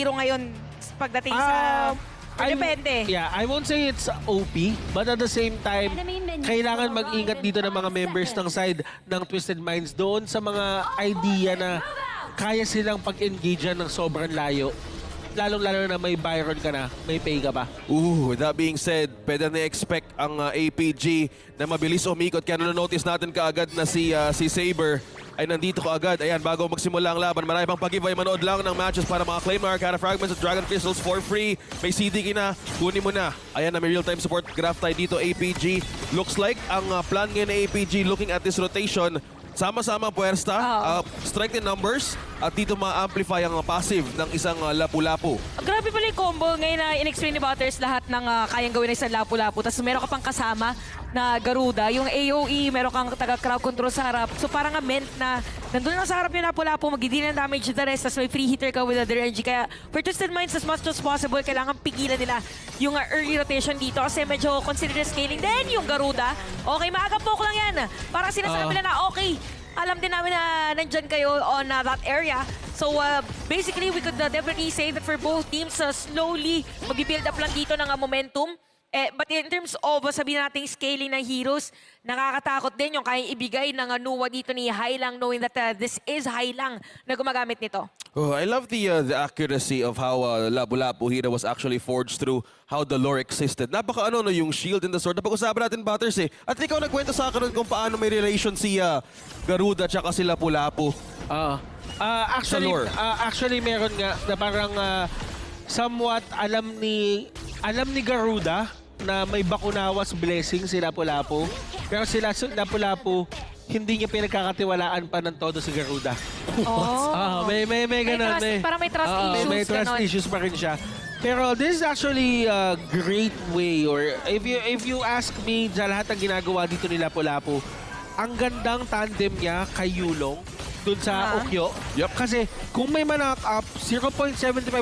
hero ngayon pagdating sa... Depende. Yeah, I won't say it's OP, but at the same time, kailangan mag-ingat dito ng mga members ng side ng Twisted Minds doon sa mga idea na kaya silang pag-engage ng sobrang layo. Lalong-lalo na may Byron ka na, may pay ka pa. With that being said, pwede na-expect ang APG na mabilis umikot. Kaya na-notice natin kaagad na si Saber ay nandito kaagad. Ayan, bago magsimula ang laban, marami pang pag-giveaway. Manood lang ng matches para mga claim mark, Cara Fragments at Dragon Crystals for free. May CD na, kunin mo na. Ayan na, may real-time support graph tayo dito, APG. Looks like ang plan ngayon ng APG looking at this rotation, sama-sama puwersta, strike in numbers, at dito ma-amplify ang passive ng isang lapu-lapu. Grabe pala yung combo ngayon na in-explain ni Butters lahat ng kayang gawin ng isang lapu-lapu. Tapos meron ka pang kasama na Garuda. Yung AOE, meron kang taga-crowd control sa harap. So parang meant na nandun lang sa harap yung lapu-lapu, mag-deal ng damage to the rest, tapos may free hitter ka with the RNG. Kaya for Twisted Minds, as much as possible, kailangan pigilan nila yung early rotation dito kasi medyo consider scaling. Then yung Garuda, okay, maaga poke lang yan. Parang sinasabi nila na okay, alam din namin na nandyan kayo on that area. So basically, we could definitely say that for both teams, slowly mag-build up lang dito ng momentum. But in terms of sabihin nating scaling ng heroes, nakakatakot din yung kayang ibigay ng Nuwa dito ni Hailang, knowing that this is Hailang na gumagamit nito. Oh, I love the accuracy of how Lapu-Lapu Hero was actually forged through how the lore existed. Napaka no, yung shield and the sword. Napag-usapan natin, Butters eh. At ikaw nagkwento sa akin kung paano may relation si Garuda at si Lapu-Lapu. Actually, meron nga na parang somewhat alam ni Garuda na may Bakunawas blessing si Lapu-Lapu. Pero si Lapu-Lapu, hindi niya pinagkakatiwalaan pa ng todo si Garuda. May ganun. Parang may trust issues. May trust issues pa rin siya. Pero this is actually a great way, or if you ask me, sa lahat ng ginagawa dito ni Lapu-Lapu, ang gandang tandem niya kay Yulong dun sa Ukyo. Kasi kung may man-knock up, 0.75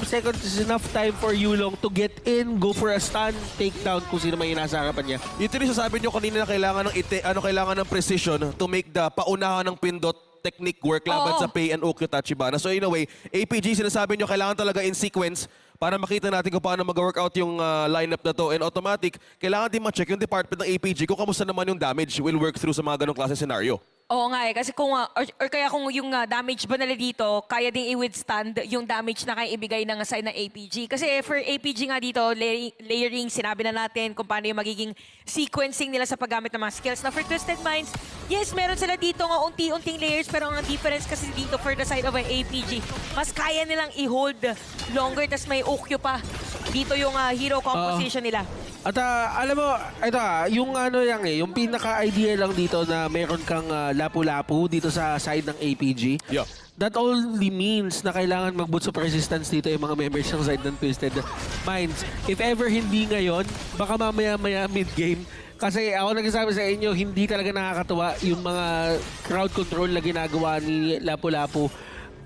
seconds is enough time for Yulong to get in, go for a stun, take down kung sino may nasa harapan niya. Ito rin sasabi nyo kanina na kailangan ng precision to make the paunahan ng pindot technique work laban sa Pei and Ukyo Tachibana. So in a way, APG sinasabi nyo kailangan talaga in sequence para makita natin kung paano mag-workout yung lineup na to. And automatic, kailangan din ma-check yung department ng APG kung kamusta naman yung damage will work through sa mga ganong klase scenario. Oo nga eh, kasi kung, or kaya kung yung damage ba nila dito, kaya ding i-withstand yung damage na kaya ibigay ng side ng APG. Kasi for APG nga dito, layering, sinabi na natin kung paano yung magiging sequencing nila sa paggamit ng mga skills. Na for Twisted Minds, yes, meron sila dito nga unti-unting layers, pero ang difference kasi dito for the side of an APG, mas kaya nilang i-hold longer, tas may Ukyo pa. Dito yung hero composition nila. At alam mo, ito yung yung pinaka-idea lang dito na meron kang Lapu-Lapu dito sa side ng APG. Yeah. That only means na kailangan mag-boots of resistance dito yung mga members ng side ng Twisted Minds. If ever hindi ngayon, baka mamaya-maya mid-game. Kasi ako nagsasabi sa inyo, hindi talaga nakakatuwa yung mga crowd control na ginagawa ni Lapu-Lapu.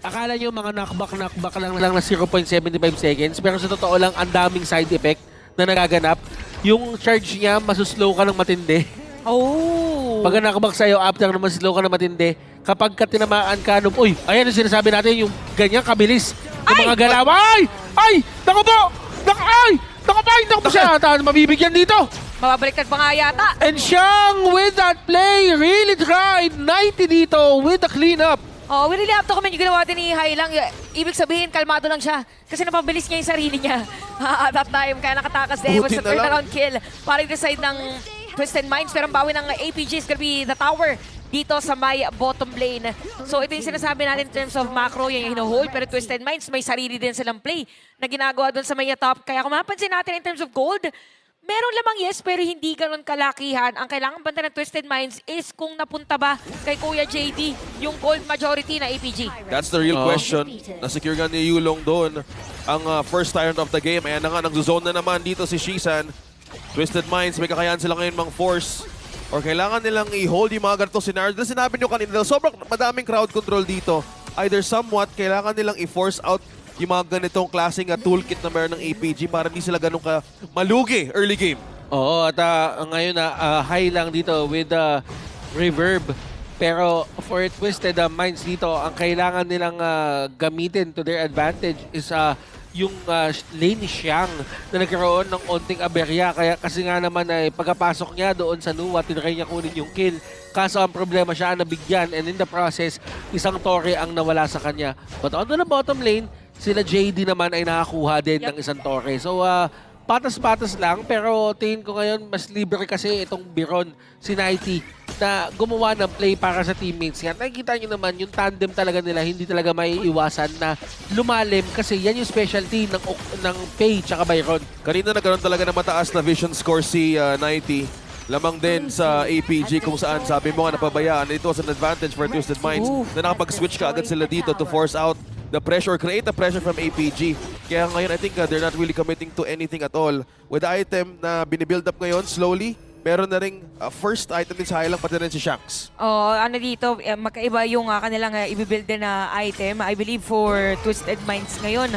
Akala nyo mga knockback lang na 0.75 seconds, pero sa totoo lang, ang daming side effect na nagaganap. Yung charge niya, masuslow ka ng matindi. Pag nakabak sa'yo, after na masuslow ka ng matindi, kapag ka tinamaan ka, uy, ayan yung sinasabi natin, yung ganyan kabilis. Yung mga galaw, ay, naku po, naku po siya, mabibigyan dito. Mababaliktad pa nga yata. And Xiang with that play, really tried 90 dito with the cleanup. We really have to comment yung ginawa din ni Hailang. Ibig sabihin, kalmado lang siya. Kasi napabilis niya yung sarili niya. At that time, kaya nakatakas din. It was a turnaround kill. Parang the side ng Twisted Minds. Pero ang bawi ng APG is gonna be the tower dito sa may bottom lane. So ito yung sinasabi natin in terms of macro, yung hino-hold. Pero Twisted Minds, may sarili din silang play na ginagawa doon sa may top. Kaya kung mapapansin natin in terms of gold, meron lamang yes, pero hindi ganun kalakihan. Ang kailangan banta ng Twisted Minds is kung napunta ba kay Kuya JD yung gold majority na APG. That's the real question. Nasecure nga ni Yulong doon ang first tyrant of the game. Ayan na nga, nag-zone na naman dito si Shisan. Twisted Minds, may kakayahan sila ngayon mang force. Or kailangan nilang i-hold yung mga ganitong scenario. Dahil sinabi nyo kanina, sobrang madaming crowd control dito. Either somewhat, kailangan nilang i-force out yung mga ganitong klaseng toolkit na meron ng APG para hindi sila ganun ka malugi early game. Oo, at ngayon high lang dito with reverb. Pero for Twisted Minds dito, ang kailangan nilang gamitin to their advantage is yung lane ni Xiang na nagkaroon ng onting aberya. Kaya kasi nga naman ay pagkapasok niya doon sa Nuwa, tinry niya kunin yung kill. Kaso ang problema siya nabigyan and in the process, isang Torre ang nawala sa kanya. But on the bottom lane, sila JD naman ay nakakuha din ng isang Torre. So patas-patas lang pero tingin ko ngayon mas libre kasi itong Biron, si Nighty, na gumawa ng play para sa teammates niya. Nakikita nyo naman yung tandem talaga nila, hindi talaga may iwasan na lumalim kasi yan yung specialty ng Pei tsaka Byron. Kanina nagkaroon talaga ng mataas na vision score si 90. Lamang din sa APG kung saan sabi mo nga napabayaan. It was an advantage for Twisted Minds na nakapag-switch ka agad sila dito to force out the pressure, create the pressure from APG. Kaya ngayon I think they're not really committing to anything at all. With the item na binibuild up ngayon slowly, meron na ring first item din sa Highlang pati rin si Shanks. Ano dito, magkaiba yung kanilang ibibuild na item. I believe for Twisted Minds ngayon,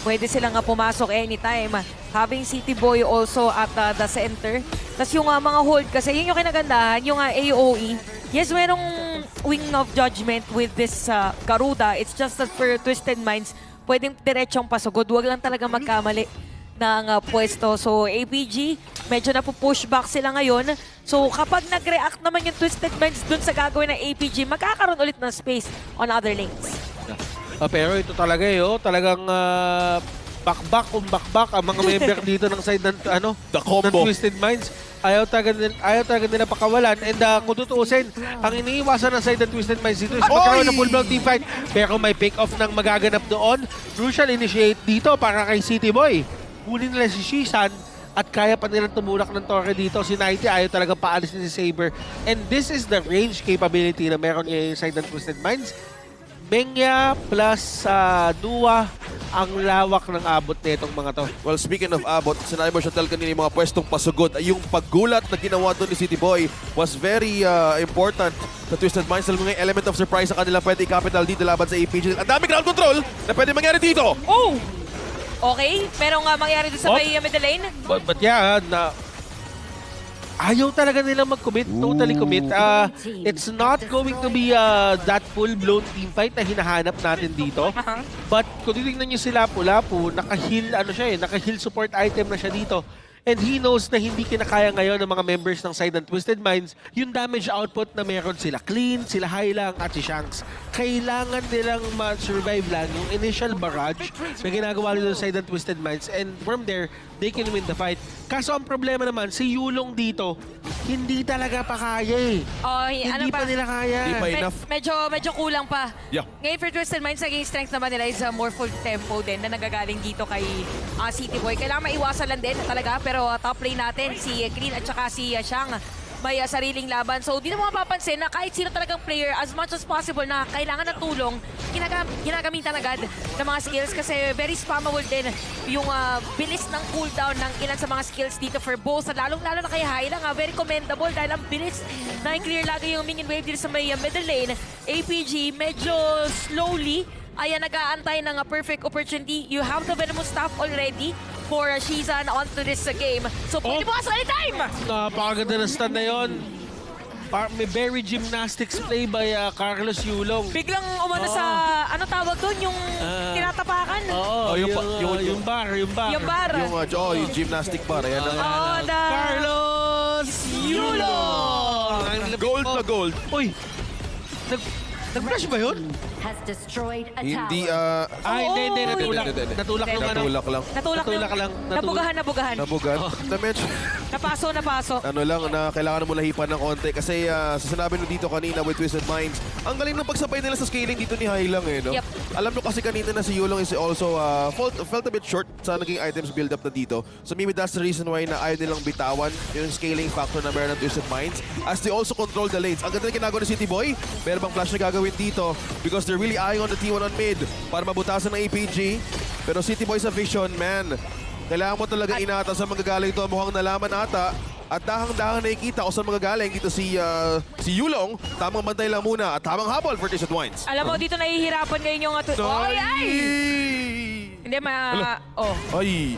pwede silang pumasok anytime. Having City Boy also at the center. Tapos yung mga hold kasi, yun yung kinagandahan, yung AOE. Yes, merong wing of judgment with this Garuda. It's just that for Twisted Minds, pwedeng diretsong pasugod. Huwag lang talaga magkamali ng pwesto. So APG, medyo napupush back sila ngayon. So kapag nag-react naman yung Twisted Minds dun sa gagawin ng APG, magkakaroon ulit ng space on other lanes. Pero ito talaga talagang bakbak ang mga member dito ng side ng The combo. ng Twisted Minds. Ayaw talaga nila pakawalan. And kung tutuusin, ang iniiwasan ng side ng Twisted Minds dito is magkaroon ng full-blown team fight. Pero may pick-off ng magaganap doon. Crucial initiate dito para kay City Boy. Huli nila si Shishan at kaya pa nilang tumulak ng Torre dito. Si Nighty ayaw talaga paalis ni Saber. And this is the range capability na meron niya yung side ng Twisted Minds. Mengya plus Nuwa ang lawak ng abot nitong mga to. Well, speaking of abot, sinabi mo Chantel kanina yung mga pwestong pasugod. Ay, yung paggulat na ginawa doon ni City Boy was very important sa Twisted Minds. Alam mo nga, element of surprise sa kanila pwede i-capital dito laban sa APG. Ang dami ground control na pwede mangyari dito. Oh! Okay, merong mangyari doon sa may middle lane. But yeah, ayaw talaga nila mag-commit, totally commit. It's not going to be that full-blown team fight na hinahanap natin dito. But kung titignan nyo si Lapu-Lapu, naka-heal, naka-heal support item na siya dito. And he knows na hindi kinakaya ngayon ng mga members ng side ng Twisted Minds yung damage output na meron sila. Clean, sila Highlang at si Shanks. Kailangan nilang ma-survive lang yung initial barrage na ginagawa nila sa side ng Twisted Minds. And from there, they can win the fight. Kaso ang problema naman, si Yulong dito, hindi talaga pa kaya eh. Hindi pa nila kaya. Hindi pa enough. Medyo kulang pa. Yeah. Ngayon for Twisted Minds, naging strength naman nila is more full tempo din na nagagaling dito kay City Boy. Kailangan maiwasan lang din talaga, pero top lane natin, si Green at saka si Xiang, may sariling laban. So, di na mo mapapansin na kahit sino talagang player, as much as possible na kailangan ng tulong, ginagamitan agad ng mga skills kasi very spammable din yung bilis ng cooldown ng ilan sa mga skills dito for both. Lalong-lalo na kay Highlang, very commendable dahil ang bilis na i-clear lagi yung minion wave dito sa may middle lane. APG, medyo slowly, nag-aantay ng perfect opportunity. You have the Venomous Staff already for Shizan onto this game. So, pwede mo kasi anytime! Napakaganda na stand na yun. May very gymnastics play by Carlos Yulong. Biglang umano sa, ano tawag doon? Yung tinatapakan? Yung bar. Yung bar. Yung gymnastic bar. Ayan ang Carlos Yulong! gold na gold. Uy! Nag-flash ba yun? Has destroyed a Hindi, tower. Hindi. Natulak yung natulak lang. Natulak lang. Nabugahan. Nabugan. Na-mention. Napaso. Ano lang, na kailangan mo lahipan ng konti. Kasi sa sinabi nyo dito kanina with Twisted Minds, ang galing ng pagsabay nila sa scaling dito ni Highlang no? Yep. Alam nyo kasi kanina na si Yulong is also felt a bit short sa naging items build up na dito. So maybe that's the reason why na ayaw nilang bitawan yung scaling factor na meron ng Twisted Minds as they also control the lanes. Ang ganda na ginagawa ni City Boy. Meron bang flash na gagawin dito because they're really eyeing on the T1 on mid para mabutasan ng APG. Pero City Boy sa vision, man. Kailangan mo talaga inata sa magagaling to. Mukhang nalaman ata. At dahang-dahang nakikita kung saan magagaling dito si Yulong. Tamang bantay lang muna at tamang habol for Twisted Minds. Alam mo, dito nahihirapan ngayon yung... Ay! Hindi, Ay!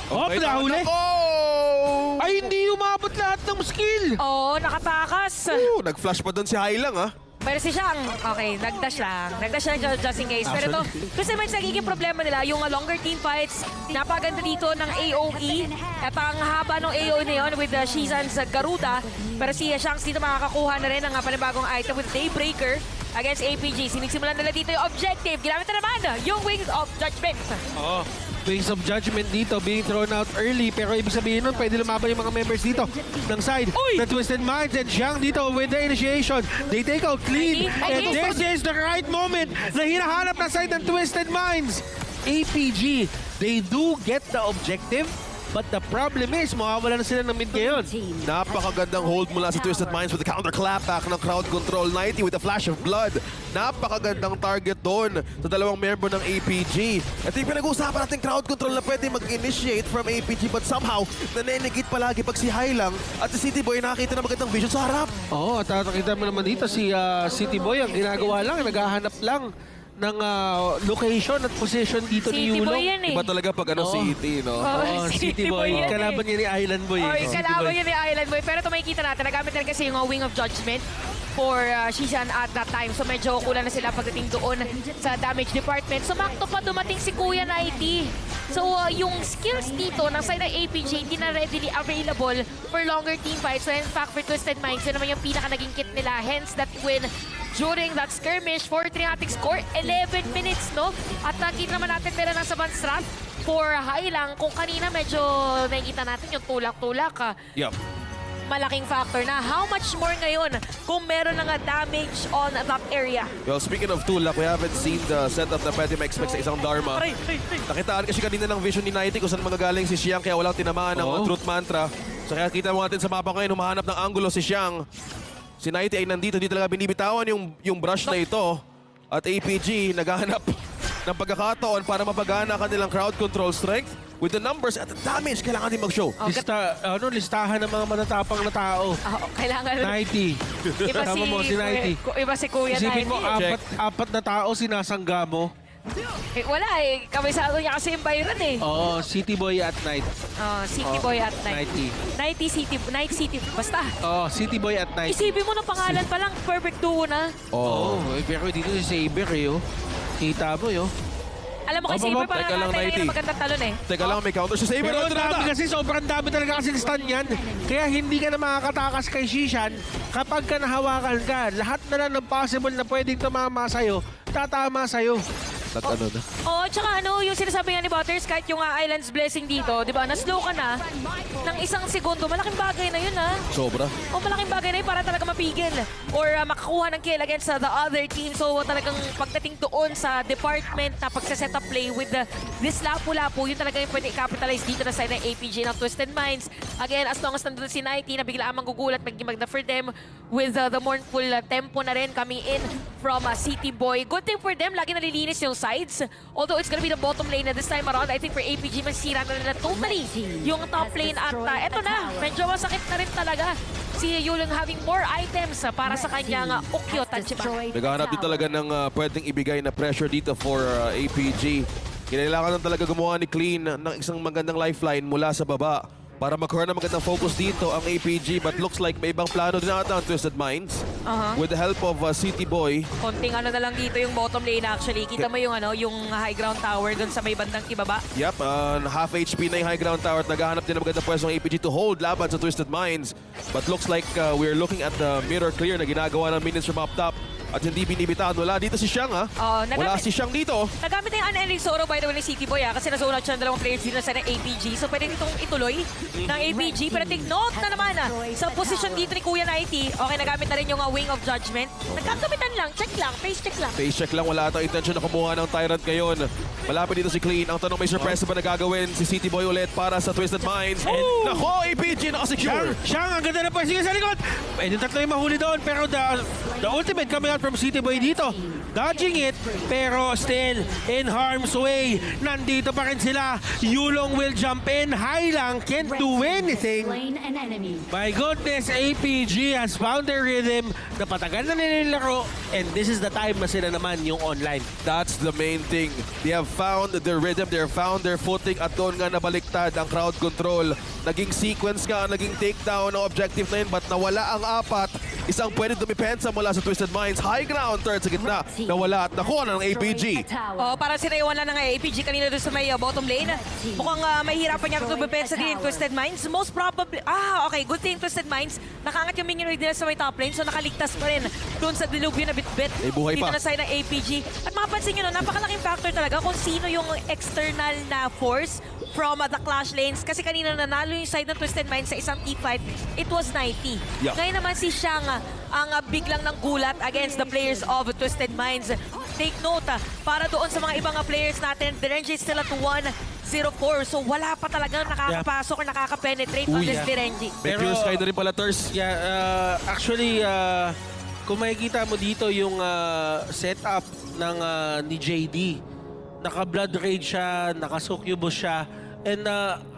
Okay, pinahuli. Oh! Ay, hindi umabot lahat ng skill. Oo, nakatakas. Nag-flash pa doon si Highlang, ha? Pero si Shang, okay, nagdash lang. Nagdash lang just in case. Pero ito, kasi may nagiging problema nila, yung longer team fights, napaganda dito ng AOE. At ang haba ng AOE na yun with Shizan's Garuda. Pero si Shanks dito makakakuha na rin ng panibagong item with Daybreaker against APG. Sinigsimulan nila dito yung objective. Ginamit na naman yung Wings of Judgment. Oo. Wings of Judgment dito being thrown out early, pero ibig sabihin nun pwede lumaban yung mga members dito ng side the Twisted Minds, and Xiang dito with the initiation. They take out Clean, and this is the right moment na hinahanap na side ng Twisted Minds. APG, they do get the objective, but the problem is mawawala na sila ng mid ngayon. Napakagandang hold mula sa Twisted Minds with the counter clapback ng crowd control 90 with a flash of blood. Napakagandang target doon sa dalawang member ng APG. Ito yung pinag-uusapan natin crowd control na pwede mag-initiate from APG, but somehow nanenegate palagi pag si Highlang at si City Boy nakakita na magandang vision sa harap. Oo, at nakita mo naman dito si City Boy, ang ginagawa lang, naghahanap lang ng location at position dito ni City Yulong. Boy yan eh. Iba talaga pag City, no? Oo, City Boy. yan eh. Kalaban niya ni Island Boy. Oh, City kalaban Boy. niya ni Island Boy. Pero ito makikita natin, nagamit na rin kasi yung Wing of Judgment for Shizan at that time. So medyo kulang na sila pagdating doon sa damage department. So makto pa dumating si Kuya Nighty. So yung skills dito ng side ng APG hindi na readily available for longer team fights. So in fact, for Twisted Minds, yun naman yung pinaka naging kit nila. Hence that win during that skirmish for Triatic score, 11 minutes, no? At nakita naman natin meron ng Saban Strat for Highlang. Kung kanina medyo nakikita natin yung tulak-tulak. Yup. Malaking factor na. How much more ngayon kung meron ng damage on that area? Well, speaking of tulak, we haven't seen the setup na pwede ma-expect sa isang Dharma. Nakitaan kasi kanina ng vision ni Nighty kung saan magagaling si Xiang, kaya walang tinamaan ng Truth Mantra. So kaya kita mo natin sa mapa ngayon, humahanap ng angulo si Xiang. Si Nighty ay nandito, di talaga binibitawan yung brush na ito. At APG naghahanap ng pagkakataon para mapagana kanilang crowd control strength. With the numbers at the damage, kailangan din mag-show. Listahan ng mga matatapang na tao. Kailangan. 90. Iba Tama si, mo, si 90. Iba si Kuya Isipin mo, Nighty. apat na tao sinasangga mo. Wala eh. Kabisado niya kasi yung Byron eh. Oo, City Boy at Night. City Boy at Night. 90. Night City. Basta. Oo, City Boy at Night. Isipin mo ng pangalan pa lang, perfect duo na. Oo, pero dito si Saber eh, oh. Kita mo, yo. Alam mo kasi Saber parang teka lang, nakatay Nighty. na magandang talon eh. Teka lang, may counter si Saber. Pero Ito na dami ata. kasi, sobrang dami talaga kasi stun yan. Kaya hindi ka na makakatakas kay Shishan kapag ka nahawakan ka. Lahat na lang ng possible na pwedeng tumama sa'yo, tatama sa'yo. Ano na? Oo, tsaka ano, yung sinasabi nga ni Butters, kahit yung Island's Blessing dito, di ba, na-slow ka na ng isang segundo, malaking bagay na yun, ha? Sobra. O malaking bagay na yun para talaga mapigil or makakuha ng kill against the other team. So talagang pagdating doon sa department na pagsaset up play with this lapu-lapu, yun talaga yung pwede i-capitalize dito na side ng APG ng Twisted Minds. Again, as long as nandun si Nighty na bigla amang gugulat, magdamag for them with the mournful tempo na rin coming in from City Boy. Good thing for them, lagi nalilinis yung sides. Although it's gonna be the bottom lane na this time around, I think for APG, masira na nila totally yung top lane. At eto na, medyo masakit na rin talaga si Yulong having more items para sa kanyang Ukyo Tachiba. Naghahanap din talaga ng pwedeng ibigay na pressure dito for APG. Kailangan lang talaga gumawa ni Clean ng isang magandang lifeline mula sa baba para magkaroon ng magandang focus dito ang APG, but looks like may ibang plano din ata ang Twisted Minds. With the help of City Boy. Konting ano na lang dito yung bottom lane actually. Kita mo yung yung high ground tower dun sa may bandang ibaba. Yep, half HP na yung high ground tower at naghahanap din ng magandang pwesto ng APG to hold laban sa Twisted Minds. But looks like we're looking at the mirror clear na ginagawa ng minions from up top. At hindi binibitaan. Wala dito si Xiang, ha? Wala si Xiang dito. Nagamit na yung Unending Sorrow by the way ni City Boy, kasi nasunod siya ng dalawang players dito sa APG. So pwede ditong ituloy ng APG. Pero take note na naman sa position dito ni Kuya Nighty. Okay, nagamit na rin yung Wing of Judgment. Nagkakamitan lang, check lang, face check lang. Face check lang, wala atang intention na kumuha ng Tyrant ngayon. Malapit dito si Clean. Ang tanong, may surprise ba na gagawin si City Boy ulit para sa Twisted Minds? And nako, APG nakasecure. Xiang, ang ganda na pa. Sige sa likod. Pwede tatlo yung mahuli doon. Pero the ultimate coming out from City Boy dito. Dodging it, pero still in harm's way. Nandito pa rin sila. Yulong will jump in. Highlang can't do anything. My goodness, APG has found their rhythm. Napatagal na nililaro. And this is the time na sila naman yung online. That's the main thing. They have found their rhythm, they have found their footing at doon nga nabaliktad ang crowd control. Naging sequence nga, naging takedown ng objective na yun, but nawala ang apat. Isang pwede dumipensa mula sa Twisted Minds. High ground, third sa gitna. Nawala at nakuha na ng APG. Para sinaiwan lang ng APG kanina doon sa may bottom lane. Mukhang mahihirapan niya ito sa din Twisted Minds. Most probably, okay, good thing Twisted Minds. Nakaangat yung minion raid nila sa may top lane, so nakaligtas pa rin doon sa dilubyo na bit-bit. May buhay dito pa. na side ng APG. At makapansin nyo, no, napakalaking factor talaga kung sino yung external na force from the clash lanes. Kasi kanina nanalo yung side ng Twisted Minds sa isang team fight, it was 90. Yeah. Ngayon naman si Xiang ang biglang ng gulat against the players of Twisted Minds. Take note, para doon sa mga ibang players natin, the range is still at 1-0-4. So wala pa talagang nakakapasok or nakaka-penetrate on this Direnji. May Pero- Pure Sky na rin pala, Thurs. Yeah, actually, kung makikita mo dito yung setup ng ni JD, naka-blood rage siya, naka-succubus siya, and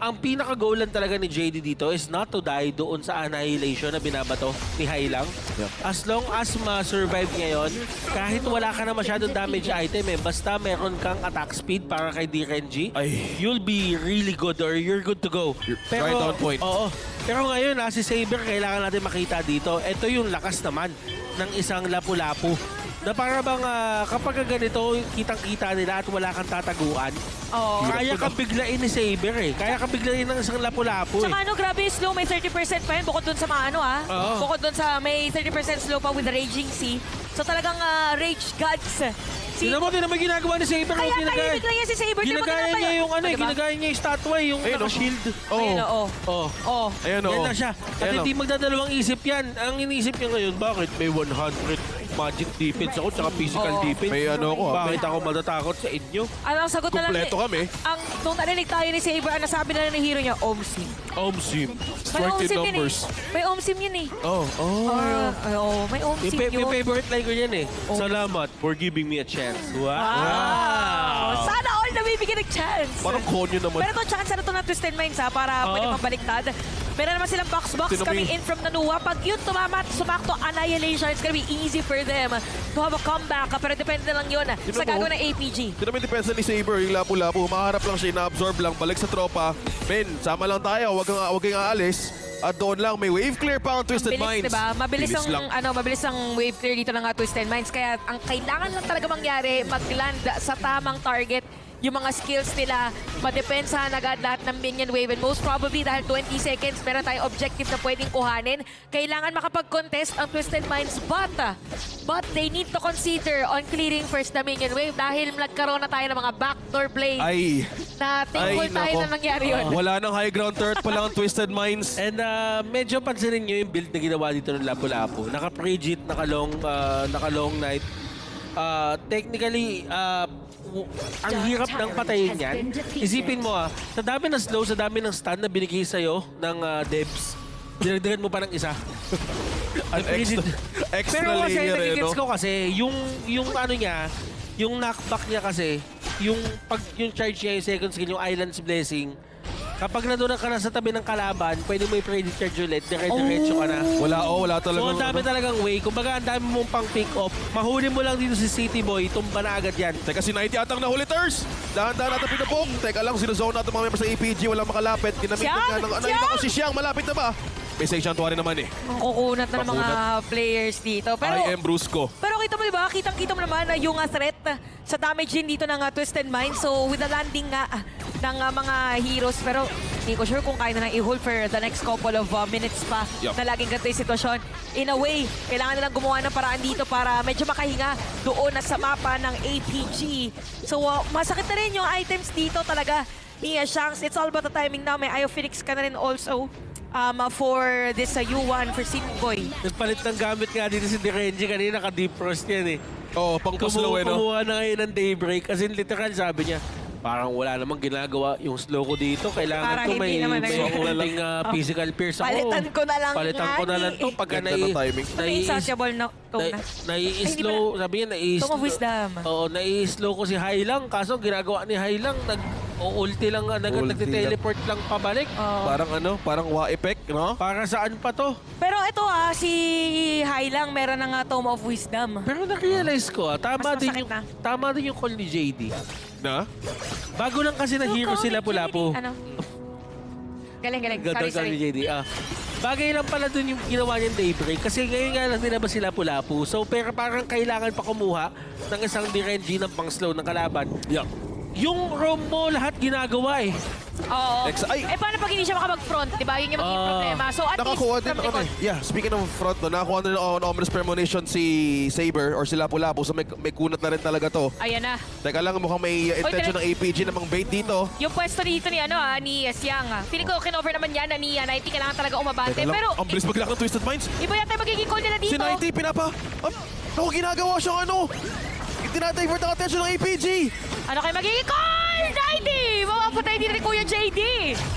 ang pinaka-goal lang talaga ni JD dito is not to die doon sa annihilation na binabato ni Hailang. Yep. As long as ma-survive ngayon, kahit wala ka na masyadong damage item basta meron kang attack speed para kay DRNG, Ay. you'll be really good or you're good to go. Right on point. Oo. Pero ngayon, si Saber, kailangan natin makita dito. Ito yung lakas naman ng isang lapu-lapu. Na para bang kapag ganito, kitang-kita nila at wala kang tataguan, Oo. kaya ka biglain ni Saber Kaya ka biglain ng isang lapu-lapu Tsaka grabe yung slow, may 30% pa yun bukod dun sa mga Oo. Bukod dun sa may 30% slow pa with the Raging Sea. So talagang rage gods. Tingnan mo yung ginagawa ni Saber. Kaya tahimik lang yan si Saber. di ba Ginagaya ganun ba niya yun? yung Diba? ginagaya niya yung statue, yung Ayun, naka-shield. Ayun, oo. Oh. Oh. Ayan, Yan oo. na siya. At Ayan, hindi magdadalawang isip yan. Ang iniisip niya ngayon, bakit may 100 magic defense ako tsaka physical Oo. defense? May ano ako, Bakit ako matatakot sa inyo? Ang sagot na lang Kumpleto kami. Nung narinig tayo ni Saber, ang nasabi na lang ng hero niya, Omsim. Omsim. May Strike in Omsim yun numbers. May Omsim yun Oh. may Omsim yun. May favorite line ko yan Salamat for giving me a chance. Wow! Sana all na bibigyan ng chance. Parang konyo naman. Pero ito, chance na ito ng Twisted Minds para pwede Oo. mabaliktad. Meron naman silang box-box Tinamay. coming in from Nanua. Pag yun tumama at sumakto, Annihilation, it's gonna be easy for them to have a comeback. Pero depende na lang yun sa mo? gagawin ng APG. Hindi naman depensa ni Saber, yung lapu-lapu. Maharap lang siya, na-absorb lang, balik sa tropa. Men, sama lang tayo, wag kang aalis. At doon lang, may wave clear pa ang Twisted Bilis, Minds. diba? Mabilis Bilis ang, lang. mabilis ang wave clear dito ng Twisted Minds. Kaya ang kailangan lang talaga mangyari, mag-land sa tamang target. Yung mga skills nila, madepensahan agad lahat ng minion wave. And most probably, dahil 20 seconds, meron tayong objective na pwedeng kuhanin. Kailangan makapag-contest ang Twisted Minds. But they need to consider on clearing first na minion wave dahil nagkaroon na tayo ng mga backdoor play Ay, na thankful tayo nako. na nangyari yun. Wala nang high ground turret pa lang ang Twisted Minds. And medyo pansinin nyo yung build na ginawa dito ng Lapu-Lapu. Naka-Pregit, naka-long night. Technically, ang hirap ng patayin yan. Isipin mo sa dami ng slow, sa dami ng stun na binigay sa'yo ng devs, dinagdagan mo pa ng isa. An extra Pero kasi layer nagigets ko kasi, yung ano niya, yung knockback niya kasi, yung charge niya yung second skill, yung Island's Blessing, kapag nandun ka na sa tabi ng kalaban, pwede mo i-predict charge ulit, dire-diretso ka na. Wala So, talaga. ang dami talagang way. Kumbaga, ang dami mong pang pick off. Mahuli mo lang dito si City Boy, tumba na agad yan. Teka, si 90 atang nahuli, Turs. Dahan-dahan natin pinapok. Teka lang, sinozone natin mga members sa APG. Walang makalapit. Ginamit Xiang! nga ng Xiang! Ako si Xiang, malapit na ba? May section tuwa rin naman Kukunat na ng mga players dito. Pero, I am Brusco. Pero kita mo diba, kitang-kita mo naman yung threat sa damage din dito ng Twisted Minds. So with the landing nga ng mga heroes, pero hindi ko sure kung kaya na i-hold for the next couple of minutes pa Yup. na laging ganito yung sitwasyon. In a way, kailangan nilang gumawa ng paraan dito para medyo makahinga doon na sa mapa ng APG. So masakit na rin yung items dito talaga ni Shanks. It's all about the timing now. May Eye of Phoenix ka na rin also for this U1 for Sinboy. Nagpalit ng gamit nga dito si DRNG kanina, ka-deep frost yan Oo, pang slow no? Kumuha na ngayon ng daybreak. As in, literal sabi niya, parang wala namang ginagawa yung slow ko dito. Kailangan Parang ko hindi may naman onting physical pierce ako. Palitan ko na lang Palitan ko na lang to. Pagka Ganda ng timing. May insatiable na tone na. nai-slow, sabi niya, Tone of wisdom. Oo, nai-slow ko si Hailang. Kaso ginagawa ni Hailang, ulti lang, nagte-teleport lang pabalik. Parang wa-effect, no? Para saan pa to? Pero ito si Hailang meron ng Tome of Wisdom. Pero na-realize ko, tama Mas masakit na. din yung call ni JD. Na? Bago lang kasi na hero sila Lapu-Lapu. Ano? Galing. Ganda Sorry. ni JD. bagay lang pala dun yung ginawa niyang Daybreak kasi ngayon nga lang nilabas sila Lapu-Lapu. So pero parang kailangan pa kumuha ng isang DRNG ng pang-slow ng kalaban. Yeah. Yung roam mo lahat ginagawa eh. Oo. Ay! Eh, paano pag hindi siya makapag-front? Diba? Yun yung magiging problema. So, at Nakakuha least din from ako likod. Yeah, speaking of front, no, nakakuha din on Ominous Premonition si Saber or si Lapu-Lapu. So may kunat na rin talaga to. Ayan na. Teka lang, mukhang may intention ng APG na mang bait dito. Yung pwesto dito ni, ni Siang. Feeling ko, kinover naman yan ni 90. Kailangan talaga umabante. Teka lang, Pero, ang bilis maglak ng Twisted Minds. iba yata yung magiging call nila dito. Si 90, Ako, ginagawa siyang tinadivert ang attention ng APG. Ano kayo magiging call? 90! Mapapatay din ni Kuya JD.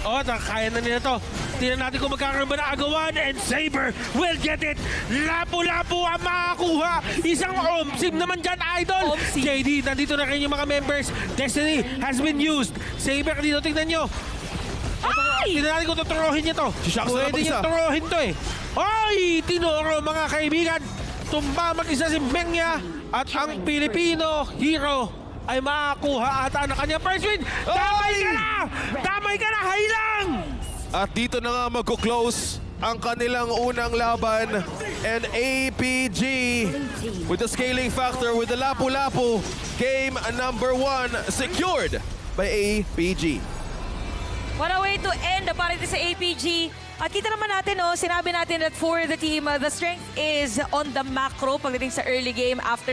Oh, kaya na nila to. Tingnan natin kung magkakaroon ba ng agawan and Saber will get it. Lapu-Lapu ang makakuha. Isang Omsim naman dyan, Idol. Omsim. JD, nandito na kayo yung mga members. Destiny has been used. Saber, dito tingnan nyo. Ay! Tingnan natin kung tuturuhin niya to. Si Shax na Pwede mag-isa. niya turuhin to eh. Ay, tinuro mga kaibigan. Tumba mag-isa si Mengya at ang Pilipino hero ay makakuha ata ng kanyang first win. Damay ka na! Damay ka na! Haylang! At dito na nga magko-close ang kanilang unang laban. And APG with the scaling factor with the Lapu-Lapu. Game number 1 secured by APG. What a way to end para dito sa APG. At kita naman natin, sinabi natin that for the team, the strength is on the macro pagdating sa early game after